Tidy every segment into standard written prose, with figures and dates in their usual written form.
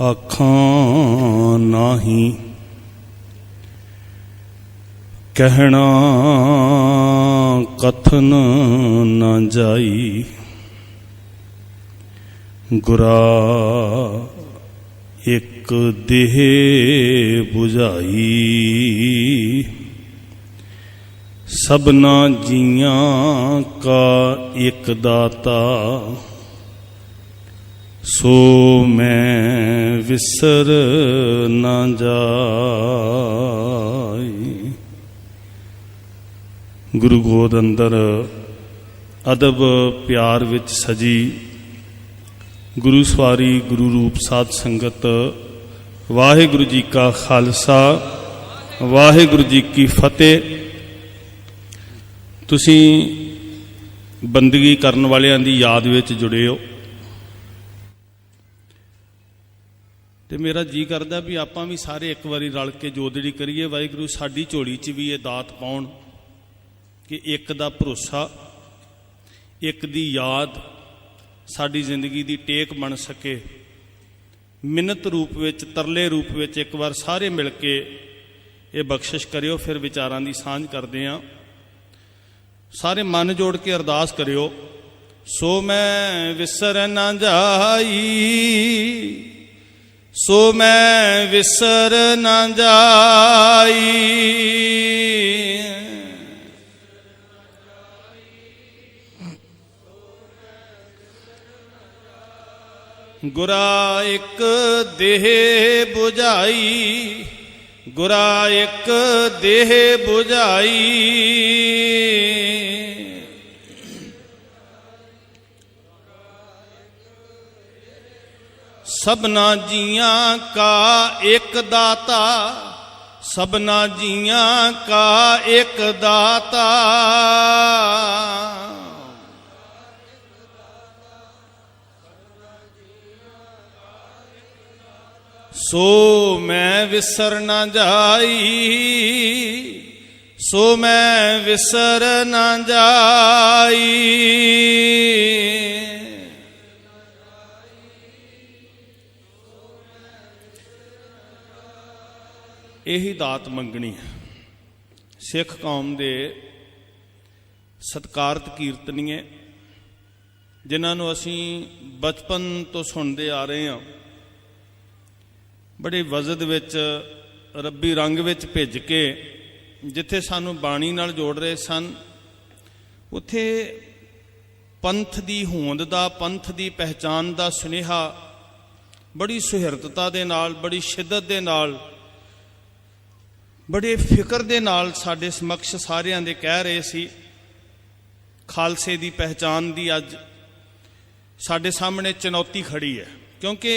आखां नाही कहना कथन न जाई। गुरा एक देह बुझाई सबना जियां का एक दाता सो मैं विसर न जाई। गुरु गोद अंदर अदब प्यार विच सजी गुरु सवारी गुरु रूप साध संगत वाहिगुरु जी का खालसा वाहिगुरु जी की फतेह। तुसी बंदगी करन वालियां दी याद विच जुड़े हो ते मेरा जी करदा भी आपां भी सारे एक बारी रल के जोदड़ी करिए वाहिगुरु साडी झोली च भी ये दात पाउण कि एक दा भरोसा एक दी याद साडी जिंदगी दी टेक बन सके। मिन्नत रूप विच तरले रूप विच एक बार सारे मिल के ये बख्शिश करियो। फिर विचारां दी सांझ करदे आं। सारे मन जोड़ के अरदास करियो। सो मैं विसर न जाई सो मैं विसर न जाई। गुरा एक देह बुझाई गुरा एक देह बुझाई। सबना जियां का एक दाता सबना जियां का एक दाता सो मैं विसर न जाई सो मैं विसर न जाई। यही दात मंगनी है। सिख कौम दे सत्कारत कीर्तनीए जिन्होंने असी बचपन तो सुनते आ रहे हैं बड़े वजद विच रब्बी रंग विच भिज के जिथे सानू बाणी नाल जोड़ रहे सन उत्थे पंथ दी होंद दा पंथ दी पहचान दा सुनेहा बड़ी सुहिरदता दे नाल बड़ी शिद्दत दे नाल बड़े फिक्र दे नाल साडे समक्ष सारियां दे कह रहे सी। खालसे दी पहचान दी अज साडे सामने चुनौती खड़ी है क्योंकि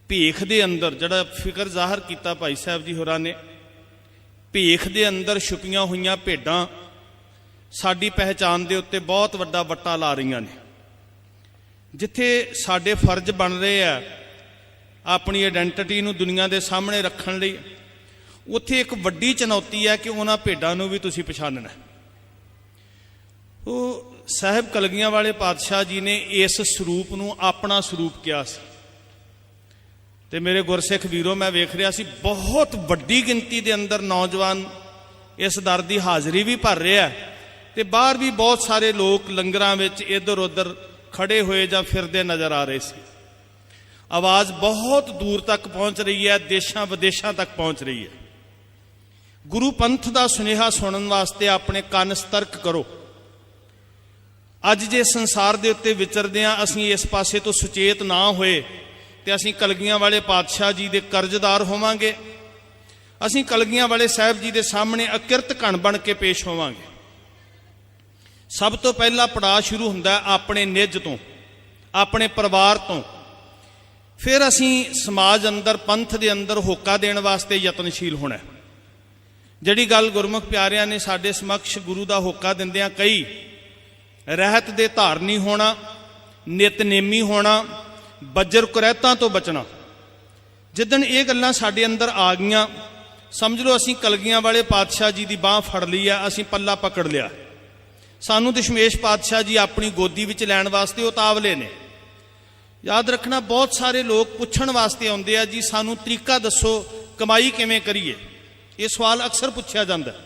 भेख दे अंदर जड़ा फिक्र जाहिर किया भाई साहब जी होरां ने भेख दे अंदर छुपियां हुई भेडां साडी पहचान दे उत्ते बहुत वड्डा वट्टा ला रही ने। जिथे साडे फर्ज बन रहे हैं अपनी आइडेंटिटी नूं दुनिया दे सामने रखण लई उत्थे एक वड्डी चुनौती है कि उन्हां भेडां नूं भी तुसीं पछाणना। वो साहिब कलगियां वाले पातशाह जी ने इस स्वरूप नूं अपना स्वरूप किया सी ते मेरे गुरसिख वीरों मैं वेख रहा सी बहुत वड्डी गिनती दे अंदर नौजवान इस दर दी हाज़री भी भर रहे हैं ते बाहर भी बहुत सारे लोग लंगरां विच इधर उधर खड़े हुए जां फिरदे नज़र आ रहे सी। आवाज़ बहुत दूर तक पहुँच रही है देशां विदेशां तक पहुँच रही है। गुरु पंथ दा सुनेहा सुनन वास्ते अपने कंन सतर्क करो। अज जे संसार दे उत्ते विचरदियां असीं इस पासे तो सुचेत ना होए ते असीं कलगियां वाले पातशाह जी दे कर्जदार होवांगे। असीं कलगियां वाले साहब जी दे सामने अकिरत घण बन के पेश होवांगे। सब तो पहला पड़ाव शुरू हुंदा अपने निज तो अपने परिवार तो फिर असीं समाज अंदर पंथ दे अंदर होका देण वास्ते यतनशील होना। जिहड़ी गल गुरमुख प्यारियां ने साडे समक्ष गुरु दा होका दिंदियां कई रहत दे धारनी होना नितनेमी होना बजर कुरैतां तो बचना। जिदन ये गल्लां साडे अंदर आ गईयां समझ लो असीं कलगियां वाले पातशाह जी की बांह फड़ ली है असीं पल्ला पकड़ लिया। सानू दशमेश पातशाह जी अपनी गोदी विच लैण वास्ते उतावले ने याद रखना, बहुत सारे लोग पुछण वास्ते आउंदे आ जी सानू तरीका दसो कमाई किवें करिए। ये सवाल अक्सर पुछया जांदा है।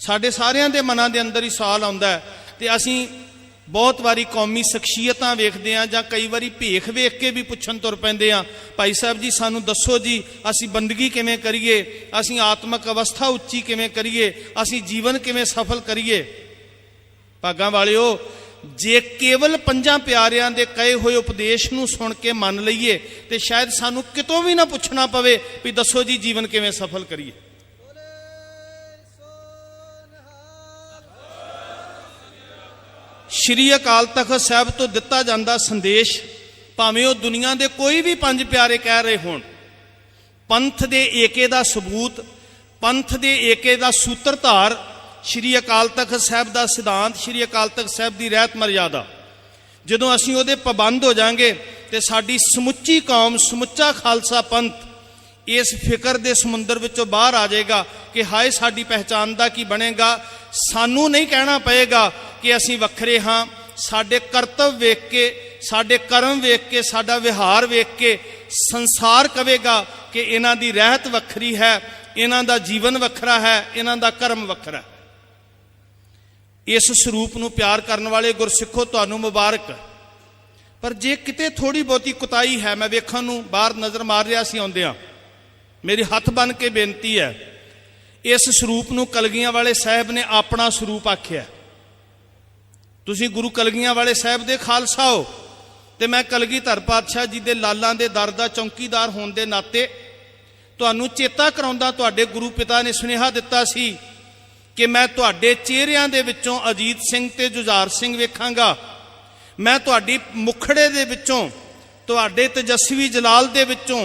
साडे सारियां दे मनां दे अंदर ही सवाल आउंदा है ते असीं बहुत वारी कौमी शख्सियतां वेखदे आ जां कई वारी भेख वेख के भी पुछण तुर पैंदे आ, भाई साहब जी सानू दसो जी असीं बंदगी किवें करिए, असीं आत्मक अवस्था उच्ची किवें करिए, असीं जीवन किवें सफल करिए। भागां वालिओ, जे केवल पंजां प्यारियां दे कहे होए उपदेश नूं सुन के मन लईए ते शायद सानू कितों भी ना पुछना पवे भी दसो जी जीवन किवें सफल करिए। श्री अकाल तख्त साहब तो दिता जांदा संदेश, भावें वो दुनिया दे कोई भी पंज प्यारे कह रहे होण, पंथ दे एके दा सबूत, पंथ दे एके दा सूत्रधार श्री अकाल तख्त साहब का सिद्धांत, श्री अकाल तख्त साहब की रहत मर्यादा, जदों असीं उहदे पाबंद हो जाएंगे तो साडी समुची कौम, समुचा खालसा पंथ इस फिक्र के समुंदर विचों बाहर आ जाएगा कि हाय साडी पहचान दा की बनेगा। सानू नहीं कहना पएगा कि असीं वखरे हाँ, साडे करतव वेख के, साडे कर्म वेख के, साडा विहार वेख के संसार कहेगा कि इन्हां दी रहत वखरी है, इन्हां दा जीवन वखरा है, इन्हां दा कर्म वखरा है। इस स्वरूप नूं प्यार करने वाले गुरसिखो तुहानूं मुबारक। पर जे किते थोड़ी बहुती कुताई है, मैं वेखण नूं बाहर नज़र मार रहा सी आउंदिआं, मेरी हथ बन के बेनती है, इस स्वरूप नूं कलगियां वाले साहब ने अपना स्वरूप आख्या। तुसीं गुरु कलगियां वाले साहब दे खालसा हो ते मैं कलगीधर पातशाह जी दे लालां दे दर दा चौकीदार होण दे नाते तुहानूं चेता कराउंदा, तुहाडे गुरु पिता ने सुनेहा दिता सी कि मैं तुहाडे चेहरिਆਂ ਦੇ ਵਿੱਚੋਂ अजीत सिंह ते जुझार सिंह वेखांगा, मैं तुहाडी मुखड़े दे ਵਿੱਚੋਂ, तुहाडे तेजस्वी जलाल दे ਵਿੱਚੋਂ,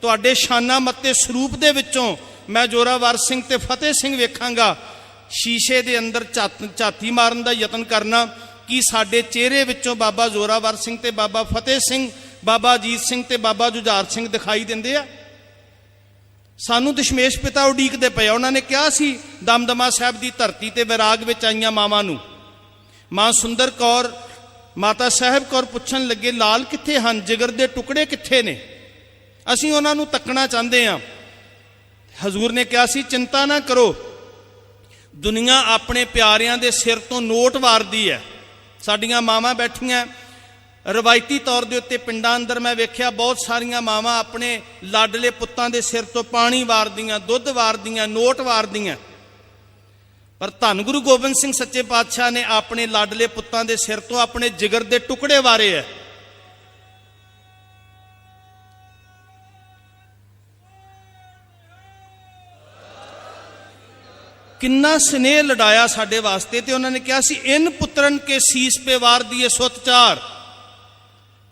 तुहाडे शाना मत्ते स्वरूप दे ਵਿੱਚੋਂ मैं जोरावर सिंह ते फतेह सिंह वेखांगा। शीशे दे अंदर झाती मारन दा यतन करना कि साडे चेहरे ਵਿੱਚੋਂ बाबा जोरावर सिंह ते बाबा फतेह सिंह, बाबा अजीत सिंह ते बाबा जुझार सिंह दिखाई दिंदे आ। सानू दशमेश पिता उडीकदे पे, उन्होंने कहा सी दमदमा साहब की धरती ते वैराग विच आईयां मावां नूं, मां सुंदर कौर, माता साहब कौर पुछण लगे लाल कित्थे हन, जिगर दे टुकड़े कित्थे ने, असीं उन्हां नूं तकना चाहते हैं। हजूर ने कहा सी चिंता ना करो, दुनिया अपने प्यारियां दे सिर तो नोट वारदी है। साडियां मावां बैठियां रवायती तौर के उत्ते पिंडां अंदर मैं वेख्या बहुत सारियां मावां अपने लाडले पुत्तां दे सिर तो पानी वारदियां, दुध वारदियां, नोट वारदियां। पर धन गुरु गोबिंद सिंह सच्चे पातशाह ने अपने लाडले पुत्तां दे सिर तो अपने जिगर दे टुकड़े वारे है। किन्ना स्नेह लड़ाया साडे वास्ते, ते उन्होंने कहा सी इन पुत्रन के शीस पे वार दिए सुत चार,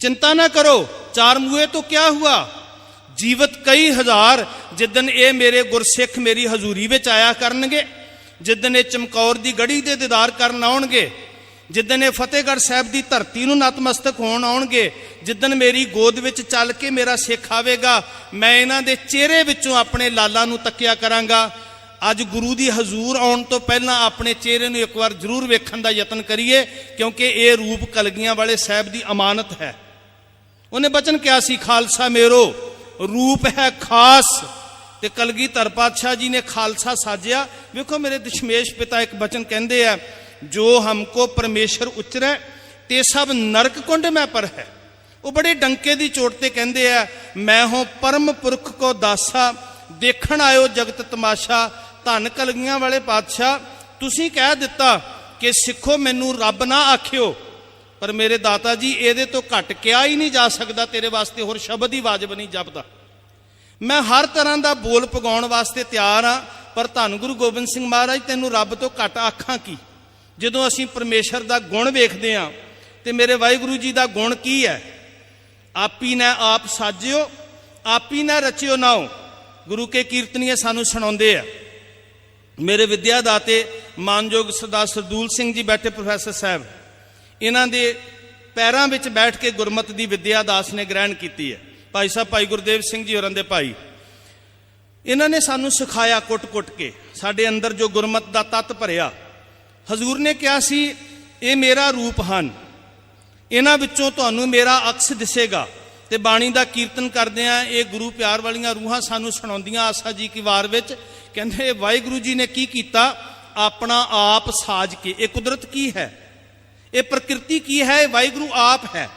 चिंता ना करो, चार मुए तो क्या हुआ, जीवत कई हजार। जिदन ये मेरे गुरसिख मेरी हजूरी विच आया करनगे, जिदन ये चमकौर दी गढ़ी दे दीदार करन आउणगे, जिदन ये फतेहगढ़ साहब की धरती नूं नतमस्तक होण आउणगे, जिदन मेरी गोद विच चल के मेरा सिख आवेगा, मैं इन्हां दे चेहरे विचों अपने लाला नूं तकिया करांगा। अज गुरु दी हजूर आउण तो पहलां अपने चेहरे नूं एक बार जरूर वेखण दा यतन करिए, क्योंकि ये रूप कलगियां वाले साहब की अमानत है। उन्हें बचन क्या सी, खालसा मेरो रूप है खास, ते कलगीधर पातशाह जी ने खालसा साजिया। वेखो मेरे दशमेश पिता एक बचन कहते हैं, जो हमको परमेश्वर उचरै ते सब नरक कुंड में पर है। वो बड़े डंके की चोट ते कहते हैं, मैं हो परम पुरख को दासा, देखण आयो जगत तमाशा। धन कलगियां वाले पातशाह, तुसीं कह दिता कि सिखो मैनू रब ना आखियो, पर मेरे दाता जी ये तो घट क्या ही नहीं जा सकता, तेरे वास्ते होर शब्द ही वाजब नहीं जपदा। मैं हर तरह का बोल पगाउण वास्ते तैयार हाँ, पर धन गुरु गोबिंद सिंह महाराज तैनू रब तो घट आखां की। जदों असीं परमेश्वर का गुण वेखदे हां ते मेरे वाहिगुरू जी का गुण की है, आपी ने आप साजियो, आपी ने रचियो नाओ। गुरु के कीर्तनीय सानू सुणाउंदे आ। मेरे विद्यादाते मानयोग सरदार सरदूल सिंह जी बैठे प्रोफैसर साहब, इन्हां दे पैरां विच बैठ के गुरमत की विद्या दास ने ग्रहण की है। भाई साहब भाई गुरदेव सिंह जी होरां दे भाई, इन्होंने सानू सिखाया कुट कुट के, साडे अंदर जो गुरमत का तत्त भरिया। हजूर ने कहा सी ये मेरा रूप हन, ਇਹਨਾਂ ਵਿੱਚੋਂ ਤੁਹਾਨੂੰ ਮੇਰਾ ਅਕਸ ਦਿਸੇਗਾ। ਤੇ ਬਾਣੀ ਦਾ ਕੀਰਤਨ ਕਰਦੇ ਆ, ਇਹ ਗੁਰੂ ਪਿਆਰ ਵਾਲੀਆਂ ਰੂਹਾਂ ਸਾਨੂੰ ਸੁਣਾਉਂਦੀਆਂ ਆਸਾ ਜੀ ਕੀ ਵਾਰ ਵਿੱਚ। ਕਹਿੰਦੇ ਵਾਹਿਗੁਰੂ ਜੀ ਨੇ ਕੀ ਕੀਤਾ, ਆਪਣਾ ਆਪ ਸਾਜ ਕੇ। ਇਹ ਕੁਦਰਤ ਕੀ ਹੈ, ਇਹ ਪ੍ਰਕਿਰਤੀ ਕੀ ਹੈ, ਇਹ ਵਾਹਿਗੁਰੂ ਆਪ ਹੈ।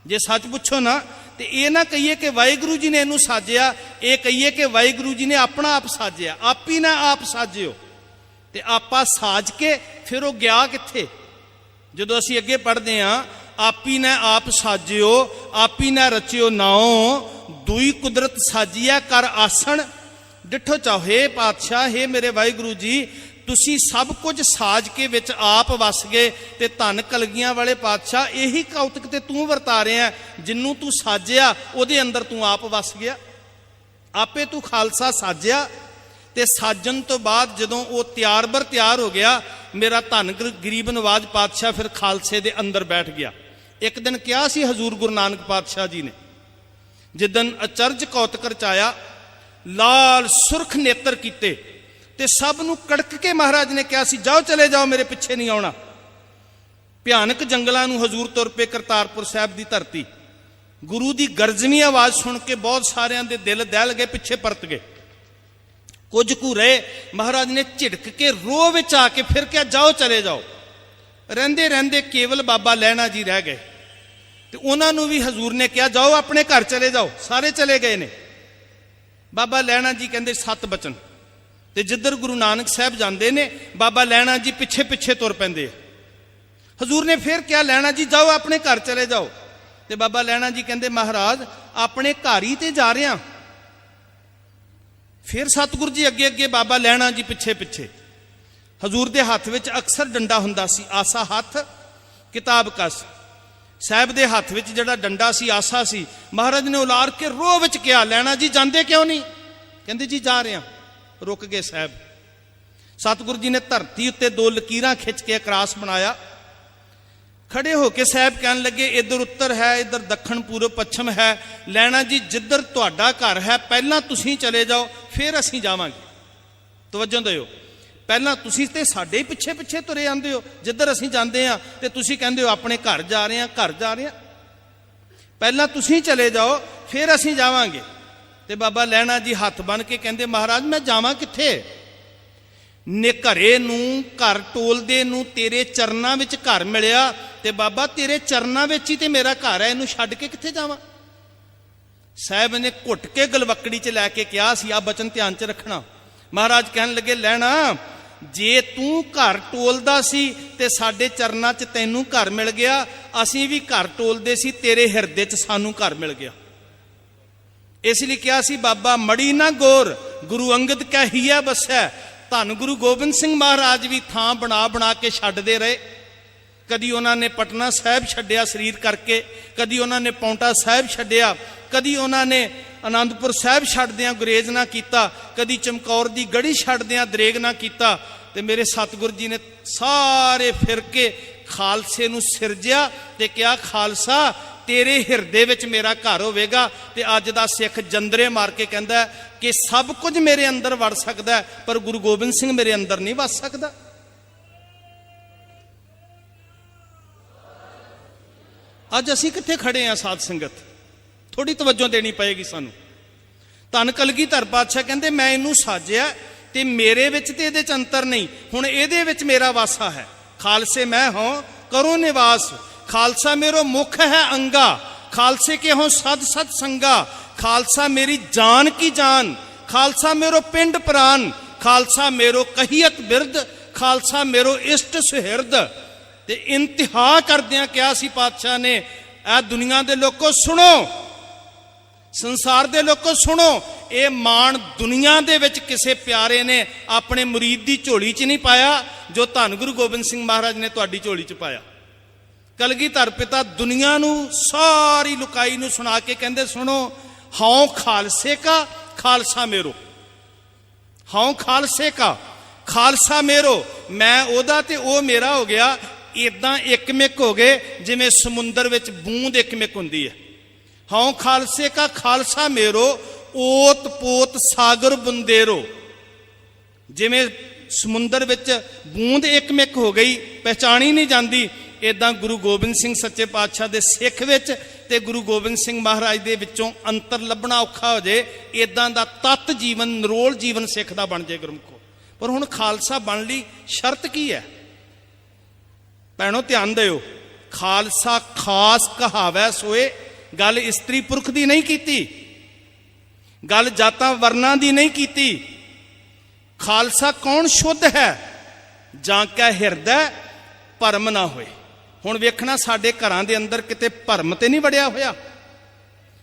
ਜੇ ਸੱਚ ਪੁੱਛੋ ਨਾ ਤੇ ਇਹ ਨਾ ਕਹੀਏ ਕਿ ਵਾਹਿਗੁਰੂ ਜੀ ਨੇ ਇਹਨੂੰ ਸਾਜਿਆ, ਇਹ ਕਹੀਏ ਕਿ ਵਾਹਿਗੁਰੂ ਜੀ ਨੇ ਆਪਣਾ ਆਪ ਸਾਜਿਆ। ਆਪ ਹੀ ਨਾ ਆਪ ਸਾਜਿਓ। ਤੇ ਆਪਾ ਸਾਜ ਕੇ ਫਿਰ ਉਹ ਗਿਆ ਕਿੱਥੇ? ਜਦੋਂ ਅਸੀਂ ਅੱਗੇ ਪੜ੍ਹਦੇ ਹਾਂ, ਆਪੀ ਨੇ ਆਪ ਸਾਜਿਓ, ਆਪੀ ਨੇ ਰਚਿਓ ਨਾਉ, ਦੁਈ ਕੁਦਰਤ ਸਾਜੀਆ ਕਰ ਆਸਣ। ਡਿਠੋ ਚਾਹੇ ਪਾਤਸ਼ਾਹ, ਹੈ ਮੇਰੇ ਵਾਹਿਗੁਰੂ ਜੀ, ਤੁਸੀਂ ਸਭ ਕੁਝ ਸਾਜ ਕੇ ਵਿੱਚ ਆਪ ਵਸ ਗਏ। ਤੇ ਧੰਨ ਕਲਗੀਆਂ ਵਾਲੇ ਪਾਤਸ਼ਾਹ, ਇਹੀ ਕੌਤਕ ਤੇ ਤੂੰ ਵਰਤਾ ਰਿਹਾ, ਜਿੰਨੂੰ ਤੂੰ ਸਾਜਿਆ ਉਹਦੇ ਅੰਦਰ ਤੂੰ ਆਪ ਵਸ ਗਿਆ। ਆਪੇ ਤੂੰ ਖਾਲਸਾ ਸਾਜਿਆ ਤੇ ਸਾਜਣ ਤੋਂ ਬਾਅਦ ਜਦੋਂ ਉਹ ਤਿਆਰ ਬਰ ਤਿਆਰ ਹੋ ਗਿਆ, ਮੇਰਾ ਧੰਨ ਗਰੀਬ ਨਵਾਜ ਪਾਤਸ਼ਾਹ ਫਿਰ ਖਾਲਸੇ ਦੇ ਅੰਦਰ ਬੈਠ ਗਿਆ। ਇੱਕ ਦਿਨ ਕਿਹਾ ਸੀ ਹਜ਼ੂਰ ਗੁਰੂ ਨਾਨਕ ਪਾਤਸ਼ਾਹ ਜੀ ਨੇ, ਜਿੱਦਨ ਅਚਰਜ ਕੌਤਕ ਰਚਾਇਆ, ਲਾਲ ਸੁਰਖ ਨੇਤਰ ਕੀਤੇ ਤੇ ਸਭ ਨੂੰ ਕੜਕ ਕੇ ਮਹਾਰਾਜ ਨੇ ਕਿਹਾ ਸੀ, ਜਾਓ ਚਲੇ ਜਾਓ, ਮੇਰੇ ਪਿੱਛੇ ਨਹੀਂ ਆਉਣਾ। ਭਿਆਨਕ ਜੰਗਲਾਂ ਨੂੰ ਹਜ਼ੂਰ ਤੁਰ ਪਏ ਕਰਤਾਰਪੁਰ ਸਾਹਿਬ ਦੀ ਧਰਤੀ। ਗੁਰੂ ਦੀ ਗਰਜਵੀਂ ਆਵਾਜ਼ ਸੁਣ ਕੇ ਬਹੁਤ ਸਾਰਿਆਂ ਦੇ ਦਿਲ ਦਹਿਲ ਗਏ, ਪਿੱਛੇ ਪਰਤ ਗਏ। ਕੁਝ ਕੁ ਰਹੇ, ਮਹਾਰਾਜ ਨੇ ਝਿੜਕ ਕੇ ਰੋਹ ਵਿੱਚ ਆ ਕੇ ਫਿਰ ਕਿਹਾ, ਜਾਓ ਚਲੇ ਜਾਓ। ਰਹਿੰਦੇ ਰਹਿੰਦੇ ਕੇਵਲ ਬਾਬਾ ਲਹਿਣਾ ਜੀ ਰਹਿ ਗਏ ਤੇ ਉਹਨਾਂ ਨੂੰ ਵੀ ਹਜ਼ੂਰ ਨੇ ਕਿਹਾ, ਜਾਓ ਆਪਣੇ ਘਰ ਚਲੇ ਜਾਓ। ਸਾਰੇ ਚਲੇ ਗਏ ਨੇ। ਬਾਬਾ ਲਹਿਣਾ ਜੀ ਕਹਿੰਦੇ 7 ਬਚਨ, ਤੇ ਜਿੱਧਰ ਗੁਰੂ ਨਾਨਕ ਸਾਹਿਬ ਜਾਂਦੇ ਨੇ, ਬਾਬਾ ਲਹਿਣਾ ਜੀ ਪਿੱਛੇ ਪਿੱਛੇ ਤੁਰ ਪੈਂਦੇ ਆ। ਹਜ਼ੂਰ ਨੇ ਫਿਰ ਕਿਹਾ, ਲਹਿਣਾ ਜੀ ਜਾਓ ਆਪਣੇ ਘਰ ਚਲੇ ਜਾਓ। ਤੇ ਬਾਬਾ ਲਹਿਣਾ ਜੀ ਕਹਿੰਦੇ, ਮਹਾਰਾਜ ਆਪਣੇ ਘਰ ਹੀ ਤੇ ਜਾ ਰਿਹਾ। ਫਿਰ ਸਤਿਗੁਰੂ ਜੀ ਅੱਗੇ ਅੱਗੇ, ਬਾਬਾ ਲਹਿਣਾ ਜੀ ਪਿੱਛੇ ਪਿੱਛੇ। ਹਜ਼ੂਰ ਦੇ ਹੱਥ ਵਿੱਚ ਅਕਸਰ ਡੰਡਾ ਹੁੰਦਾ ਸੀ, ਆਸਾ ਹੱਥ ਕਿਤਾਬ ਕਸ। ਸਾਹਿਬ ਦੇ ਹੱਥ ਵਿੱਚ ਜਿਹੜਾ ਡੰਡਾ ਸੀ, ਆਸਾ ਸੀ। ਮਹਾਰਾਜ ਨੇ ਉਲਾਰ ਕੇ ਰੋਹ ਵਿੱਚ ਕਿਹਾ, ਲਹਿਣਾ ਜੀ ਜਾਂਦੇ ਕਿਉਂ ਨਹੀਂ? ਕਹਿੰਦੇ ਜੀ ਜਾ ਰਹੇ ਹਾਂ। ਰੁਕ ਗਏ ਸਾਹਿਬ। ਸਤਿਗੁਰੂ ਜੀ ਨੇ ਧਰਤੀ ਉੱਤੇ 2 ਲਕੀਰਾਂ ਖਿੱਚ ਕੇ ਅਕਰਾਸ ਬਣਾਇਆ। ਖੜੇ ਹੋ ਕੇ ਸਾਹਿਬ ਕਹਿਣ ਲੱਗੇ, ਇੱਧਰ ਉੱਤਰ ਹੈ, ਇੱਧਰ ਦੱਖਣ ਪੂਰਬ ਪੱਛਮ ਹੈ। ਲਹਿਣਾ ਜੀ ਜਿੱਧਰ ਤੁਹਾਡਾ ਘਰ ਹੈ ਪਹਿਲਾਂ ਤੁਸੀਂ ਚਲੇ ਜਾਓ, ਫਿਰ ਅਸੀਂ ਜਾਵਾਂਗੇ। ਤਵੱਜੋ ਦਿਓ, ਪਹਿਲਾਂ ਤੁਸੀਂ ਤੇ ਸਾਡੇ ਹੀ ਪਿੱਛੇ ਪਿੱਛੇ ਤੁਰੇ ਆਉਂਦੇ ਹੋ। ਜਿੱਧਰ ਅਸੀਂ ਜਾਂਦੇ ਹਾਂ ਤੇ ਤੁਸੀਂ ਕਹਿੰਦੇ ਹੋ ਆਪਣੇ ਘਰ ਜਾ ਰਹੇ ਹਾਂ, ਘਰ ਜਾ ਰਹੇ ਹਾਂ। ਪਹਿਲਾਂ ਤੁਸੀਂ ਚਲੇ ਜਾਓ, ਫਿਰ ਅਸੀਂ ਜਾਵਾਂਗੇ। ਤੇ ਬਾਬਾ ਲਹਿਣਾ ਜੀ ਹੱਥ ਬੰਨ ਕੇ ਕਹਿੰਦੇ, ਮਹਾਰਾਜ ਮੈਂ ਜਾਵਾਂ ਕਿੱਥੇ? ਨੇ ਘਰੇ ਨੂੰ, ਘਰ ਟੋਲਦੇ ਨੂੰ ਤੇਰੇ ਚਰਨਾਂ ਵਿੱਚ ਘਰ ਮਿਲਿਆ। ਤੇ ਬਾਬਾ ਤੇਰੇ ਚਰਨਾਂ ਵਿੱਚ ਹੀ ਤੇ ਮੇਰਾ ਘਰ ਹੈ, ਇਹਨੂੰ ਛੱਡ ਕੇ ਕਿੱਥੇ ਜਾਵਾਂ? ਸਾਹਿਬ ਨੇ ਘੁੱਟ ਕੇ ਗਲਵੱਕੜੀ 'ਚ ਲੈ ਕੇ ਕਿਹਾ ਸੀ, ਆ ਬਚਨ ਧਿਆਨ 'ਚ ਰੱਖਣਾ। ਮਹਾਰਾਜ ਕਹਿਣ ਲੱਗੇ, ਲਹਿਣਾ ਜੇ ਤੂੰ ਘਰ ਟੋਲਦਾ ਸੀ ਤੇ ਸਾਡੇ ਚਰਨਾਂ 'ਚ ਤੈਨੂੰ ਘਰ ਮਿਲ ਗਿਆ। ਅਸੀਂ ਵੀ ਘਰ ਟੋਲਦੇ ਸੀ, ਤੇਰੇ ਹਿਰਦੇ 'ਚ ਸਾਨੂੰ ਘਰ ਮਿਲ ਗਿਆ। ਇਸ ਲਈ ਕਿਹਾ ਸੀ, ਬਾਬਾ ਮੜੀ ਨਾ ਗੌਰ, ਗੁਰੂ ਅੰਗਦ ਕਹੀਆ ਬਸੈ। ਧੰਨ ਗੁਰੂ ਗੋਬਿੰਦ ਸਿੰਘ ਮਹਾਰਾਜ ਵੀ ਥਾਂ ਬਣਾ ਬਣਾ ਕੇ ਛੱਡਦੇ ਰਹੇ। ਕਦੀ ਉਹਨਾਂ ਨੇ ਪਟਨਾ ਸਾਹਿਬ ਛੱਡਿਆ ਸਰੀਰ ਕਰਕੇ, ਕਦੀ ਉਹਨਾਂ ਨੇ ਪੌਂਟਾ ਸਾਹਿਬ ਛੱਡਿਆ, ਕਦੀ ਉਹਨਾਂ ਨੇ ਆਨੰਦਪੁਰ ਸਾਹਿਬ ਛੱਡਦਿਆਂ ਗੁਰੇਜ਼ ਨਾ ਕੀਤਾ, ਕਦੀ ਚਮਕੌਰ ਦੀ ਗੜੀ ਛੱਡਦਿਆਂ ਦਰੇਗ ਨਾ ਕੀਤਾ। ਤੇ ਮੇਰੇ ਸਤਿਗੁਰੂ ਜੀ ਨੇ ਸਾਰੇ ਫਿਰ ਕੇ ਖਾਲਸੇ ਨੂੰ ਸਿਰਜਿਆ ਤੇ ਕਿਹਾ, ਖਾਲਸਾ ਤੇਰੇ ਹਿਰਦੇ ਵਿੱਚ ਮੇਰਾ ਘਰ ਹੋਵੇਗਾ। ਤੇ ਅੱਜ ਦਾ ਸਿੱਖ ਜੰਦਰੇ ਮਾਰ ਕੇ ਕਹਿੰਦਾ ਕਿ ਸਭ ਕੁਝ ਮੇਰੇ ਅੰਦਰ ਵੜ ਸਕਦਾ, ਪਰ ਗੁਰੂ ਗੋਬਿੰਦ ਸਿੰਘ ਮੇਰੇ ਅੰਦਰ ਨਹੀਂ ਵਸ ਸਕਦਾ। ਅੱਜ ਅਸੀਂ ਕਿੱਥੇ ਖੜੇ ਹਾਂ ਸਾਧ ਸੰਗਤ? ਥੋੜੀ ਤਵੱਜੋ ਦੇਣੀ ਪਏਗੀ ਸਾਨੂੰ। ਧੰਨ ਕਲਗੀਧਰ ਪਾਤਸ਼ਾਹ ਕਹਿੰਦੇ, ਮੈਂ ਇਹਨੂੰ ਸਾਜਿਆ ਤੇ ਮੇਰੇ ਵਿੱਚ ਤੇ ਇਹਦੇ 'ਚ ਅੰਤਰ ਨਹੀਂ, ਹੁਣ ਇਹਦੇ ਵਿੱਚ ਮੇਰਾ ਵਾਸਾ ਹੈ। ਖਾਲਸੇ ਮੈਂ ਹਾਂ ਕਰੋ ਨਿਵਾਸ, ਖਾਲਸਾ ਮੇਰੋ ਮੁਖ ਹੈ ਅੰਗਾ, ਖਾਲਸੇ ਕੇ ਹੋਂ ਸਦ ਸਦ ਸੰਗਾ। ਖਾਲਸਾ ਮੇਰੀ ਜਾਨ ਕੀ ਜਾਨ, ਖਾਲਸਾ ਮੇਰੋ ਪਿੰਡ ਪ੍ਰਾਨ, ਖਾਲਸਾ ਮੇਰੋ ਕਹੀਅਤ ਬਿਰਦ, ਖਾਲਸਾ ਮੇਰੋ ਇਸ਼ਟ ਸੁਹਿਰਦ। ਤੇ ਇੰਤਹਾ ਕਰਦਿਆਂ ਕਿਹਾ ਸੀ ਪਾਤਸ਼ਾਹ ਨੇ, ਇਹ ਦੁਨੀਆ ਦੇ ਲੋਕੋ ਸੁਣੋ, ਸੰਸਾਰ ਦੇ ਲੋਕੋ ਸੁਣੋ, ਇਹ ਮਾਣ ਦੁਨੀਆ ਦੇ ਵਿੱਚ ਕਿਸੇ ਪਿਆਰੇ ਨੇ ਆਪਣੇ ਮੁਰੀਦ ਦੀ ਝੋਲੀ 'ਚ ਨਹੀਂ ਪਾਇਆ, ਜੋ ਧੰਨ ਗੁਰੂ ਗੋਬਿੰਦ ਸਿੰਘ ਮਹਾਰਾਜ ਨੇ ਤੁਹਾਡੀ ਝੋਲੀ 'ਚ ਪਾਇਆ। ਕਲਗੀਧਰ ਪਿਤਾ ਦੁਨੀਆ ਨੂੰ ਸਾਰੀ ਲੁਕਾਈ ਨੂੰ ਸੁਣਾ ਕੇ ਕਹਿੰਦੇ, ਸੁਣੋ, ਹਉ ਖਾਲਸੇ ਕਾ ਖਾਲਸਾ ਮੇਰੋ, ਹਉ ਖਾਲਸੇ ਕਾ ਖਾਲਸਾ ਮੇਰੋ। ਮੈਂ ਉਹਦਾ ਤੇ ਉਹ ਮੇਰਾ ਹੋ ਗਿਆ। ਇਦਾਂ ਇੱਕਮਿਕ ਹੋ ਗਏ ਜਿਵੇਂ ਸਮੁੰਦਰ ਵਿੱਚ ਬੂੰਦ ਇੱਕਮਿਕ ਹੁੰਦੀ ਹੈ। ਹਉ ਖਾਲਸੇ ਕਾ ਖਾਲਸਾ ਮੇਰੋ, ਓਤ ਪੋਤ ਸਾਗਰ ਬੰਦੇਰੋ। ਜਿਵੇਂ ਸਮੁੰਦਰ ਵਿੱਚ ਬੂੰਦ ਇੱਕਮਿਕ ਹੋ ਗਈ, ਪਹਿਚਾਣੀ ਨਹੀਂ ਜਾਂਦੀ, इदां गुरु गोबिंद सिंह सच्चे पातशाह दे सिख विच ते गुरु गोबिंद सिंह महाराज दे विचों अंतर लभना औखा हो जाए। इदां दा तत जीवन नरोल जीवन सिख दा बन जाए गुरमुखो। पर हुण खालसा बन लई शर्त की है? भैणों ध्यान दिओ, खालसा खास कहावै सोए, गल इस्त्री पुरख दी नहीं कीती, गल जातां वर्णां दी नहीं कीती। खालसा कौन शुद्ध है? जां कै हिरदै भरम ना होए। हुण वेखना साडे घरां दे अंदर किते भरम ते नहीं वड़िया होया।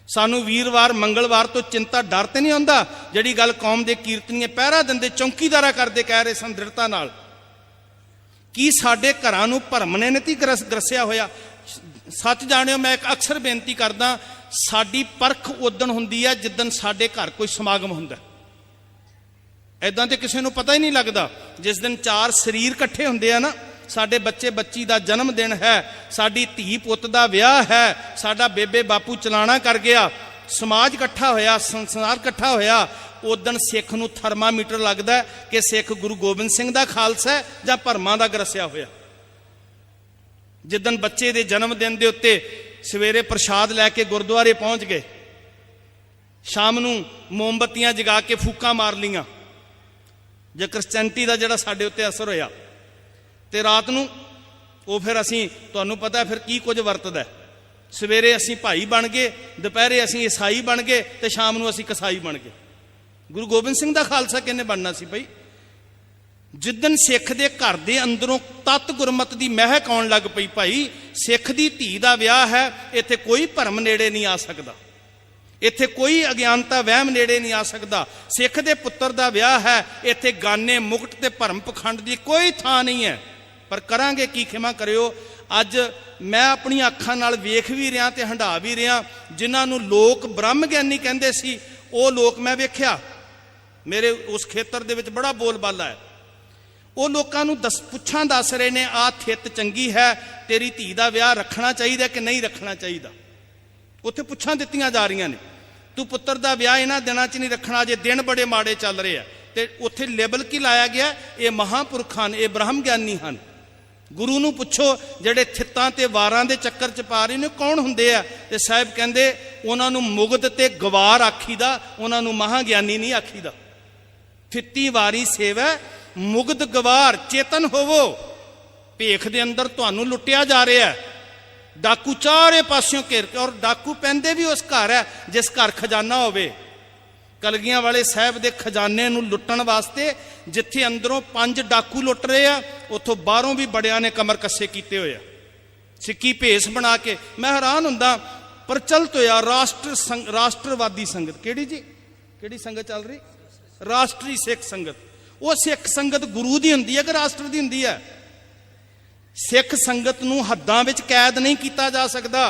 सानू वीरवार मंगलवार तो चिंता डर ते नहीं आउंदा। जिहड़ी गल कौम दे कीर्तनीए पहरा दिंदे चौकीदारा करदे कह रहे सन दृढ़ता नाल, की साडे घरां नूं भरम ने नहीं ग्रसिया होया? सच जाणिओ, मैं एक अक्सर बेनती करदा, साडी परख उदण हुंदी है जिदन साडे घर कोई समागम हुंदा। ऐदां ते किसी नूं पता ही नहीं लगदा। जिस दिन चार शरीर इकट्ठे हुंदे आ ना, साडे बच्चे बच्ची दा जन्म दिन है, साडी धी पुत्त दा विआह है, साडा बेबे बापू चलाना कर गया, समाज इकट्ठा होया, संसार इकट्ठा होया, उदन सिख नूं थर्मामीटर लगदा कि सिख गुरु गोबिंद सिंह दा खालसा है जां भरमां दा ग्रसिया होया। जिदन बच्चे दे जन्म दिन दे उत्ते सवेरे प्रसाद लैके गुरुद्वारे पहुंच गए, शाम नूं मोमबत्तियां जगा के फूकां मार लियां, जे क्रिश्चैनिटी का जिहड़ा साडे उत्ते असर होया, ते रात नूं वो फिर असीं तुहानूं पता है फिर की कुछ वरतदा है। सवेरे असीं भाई बन गए, दोपहरे असीं ईसाई बन गए, ते शाम नूं असीं कसाई बन गए। गुरु गोबिंद सिंह दा खालसा किहने बनना सी भाई? जिदन सिख दे घर दे अंदरों तत गुरमत दी महक आउण लग पई, भाई सिख दी धी दा विआह है, इत्थे कोई भरम नेड़े नहीं आ सकदा, इत्थे कोई अज्ञानता वहम नेड़े नहीं आ सकदा। सिख दे पुत्तर दा विआह है, इत्थे गाने मुगट ते भरम पखंड दी कोई थां नहीं है। पर करांगे की? खिमा करियो, अज मैं अपनी अखां नाल वेख भी रहा ते हंडा भी रहा। जिन्हां नूं लोक ब्रह्म ज्ञानी कहंदे सी, वो लोक मैं वेख्या, मेरे उस खेतर दे विच बड़ा बोलबाला है। वो लोगों नूं पुछां दस रहे ने, आ थित चंगी है, तेरी धी दा विआह रखना चाहिए कि नहीं रखना चाहिए। उत्थे पुछां दित्तियां जा रही ने, तू पुत्तर दा विआह इन्हां दिनां च नहीं रखना, जे दिन बड़े माड़े चल रहे हैं। ते उत्थे लेबल की लाया गया, ये महापुरख हन, ये ब्रह्म ज्ञानी हन। गुरु नूं पुछो जिहड़े थित्तां ते वारां दे चक्कर च पा रहे ने कौन हुंदे आ? ते साहिब कहंदे उन्हां नूं मुगध ते गवार आखीदा, उन्हां नूं महाज्ञानी नहीं आखीदा। थित्ती वारी सेवै मुगध गवार, चेतन होवो। भेख दे अंदर तुहानूं लुटिया जा रहा है, डाकू चारे पासियों घेर के, और डाकू पैंदे भी उस घर है जिस घर खजाना होवे। कलगियां वाले साहब दे खजाने नूं लुट्टण वास्ते जिथे अंदरों 5 डाकू लुट रहे आ, उथों बाहरों भी बड़ियां ने कमर कस्से कीते होए, सिक्की भेस बना के। मैं हैरान हुंदा, प्रचलित होया राष्ट्रवादी संगत, केड़ी जी केड़ी संगत चल रही? राष्ट्री सिख संगत। वो सिख संगत गुरु दी हुंदी है कि राष्ट्र दी हुंदी है? सिख संगत नूं हद्दां विच कैद नहीं किया जा सकता।